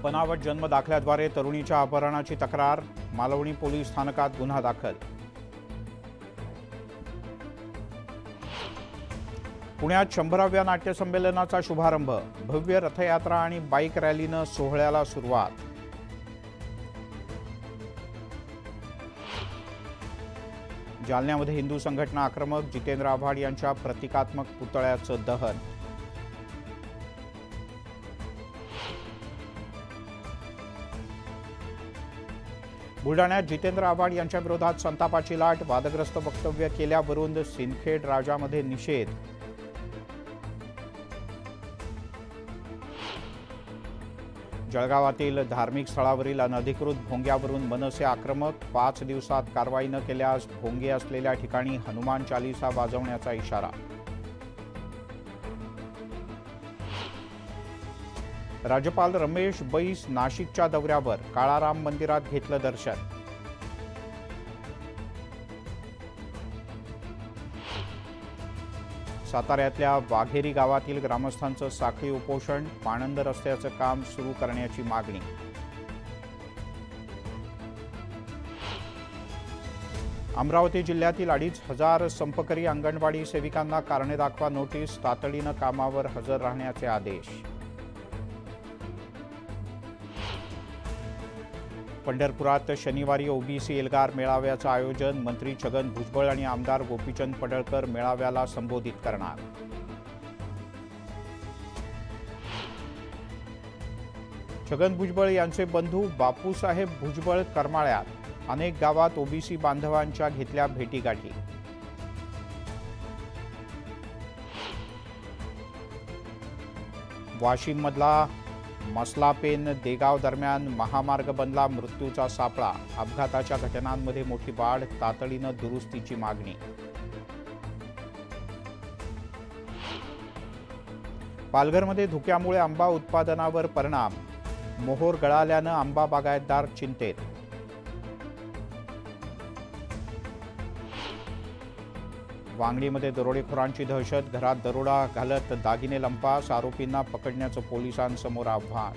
बनावट जन्म दाखल्याद्वारे तरुणीच्या अपहरणाची तक्रार, मालवणी पोलीस स्थानकात गुन्हा दाखल. पुण्यात 100व्या नाट्य संमेलनाचा शुभारंभ, भव्य रथयात्रा आणि बाईक रॅलीनं सोहळ्याला सुरुवात. जालन्यामध्ये हिंदू संघटना आक्रमक, जितेंद्र आव्हाड यांच्या प्रतिकात्मक पुतळ्याचं दहन. बुलढाण्यात जितेंद्र आव्हाड यांच्या विरोधात संतापाची लाट, वादग्रस्त वक्तव्य केल्यावरून सिंदखेड राजामध्ये निषेध. जळगावातील धार्मिक स्थळावरील अनधिकृत भोंग्यावरून मनसे आक्रमक, 5 दिवसात कारवाई न केल्यास भोंगे असलेल्या ठिकाणी हनुमान चालीसा वाजवण्याचा इशारा. राज्यपाल रमेश बैस नाशिकच्या दौऱ्यावर, काळाराम मंदिरात घेतलं दर्शन. साताऱ्यातल्या वाघेरी गावातील ग्रामस्थांचं साखळी उपोषण, पाणंद रस्त्याचं काम सुरू करण्याची मागणी. अमरावती जिल्ह्यातील 2,500 संपकरी अंगणवाडी सेविकांना कारणे दाखवा नोटीस, तातडीनं कामावर हजर राहण्याचे आदेश. पंढरपुरात शनिवारी ओबीसी एल्गार मेळाव्याचं आयोजन, मंत्री छगन भुजबळ आणि आमदार गोपीचंद पडळकर मेळाव्याला संबोधित करणार. छगन भुजबळ यांचे बंधू बापूसाहेब भुजबळ करमाळ्यात, अनेक गावात ओबीसी बांधवांच्या घेतल्या भेटीगाठी. वाशिममधला मसलापेन देगाव दरम्यान महामार्ग बनला, मृत्यूचा सापळा. अपघाताच्या घटनांमध्ये मोठी वाढ, तातडीनं दुरुस्तीची मागणी. पालघरमध्ये धुक्यामुळे आंबा उत्पादनावर परिणाम, मोहोर गळाल्यानं आंबा बागायतदार चिंतेत. वांगणीमध्ये दरोडेखोरांची दहशत, घरात दरोडा घालत दागिने लंपास, आरोपींना पकडण्याचं पोलिसांसमोर आव्हान.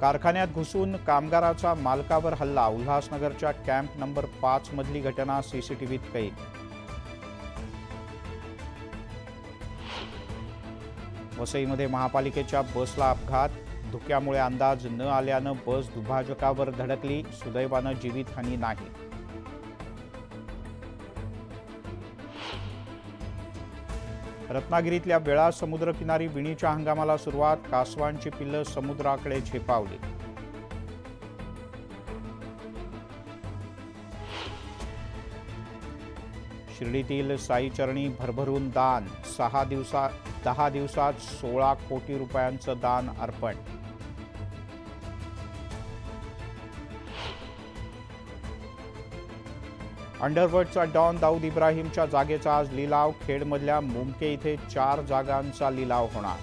कारखान्यात घुसून कामगाराचा मालकावर हल्ला, उल्हासनगरच्या कॅम्प नंबर 5 मधली घटना सीसीटीव्हीत कैद. वसईमध्ये महापालिकेच्या बसला अपघात, धुक्यामुळे अंदाज न आल्यानं बस दुभाजकावर धडकली, सुदैवानं जीवितहानी नाही. रत्नागिरीतल्या वेळा समुद्रकिनारी विणीच्या हंगामाला सुरुवात, कासवांची पिल्लं समुद्राकडे झेपावली. शिर्डीतील साईचरणी भरभरून दान, 10 दिवसात 16 कोटी रुपयांचं दान अर्पण. अंडरवर्ल्डचा डॉन दाऊद इब्राहिमच्या जागेचा आज लिलाव, खेडमधल्या मुमके इथे 4 जागांचा लिलाव होणार.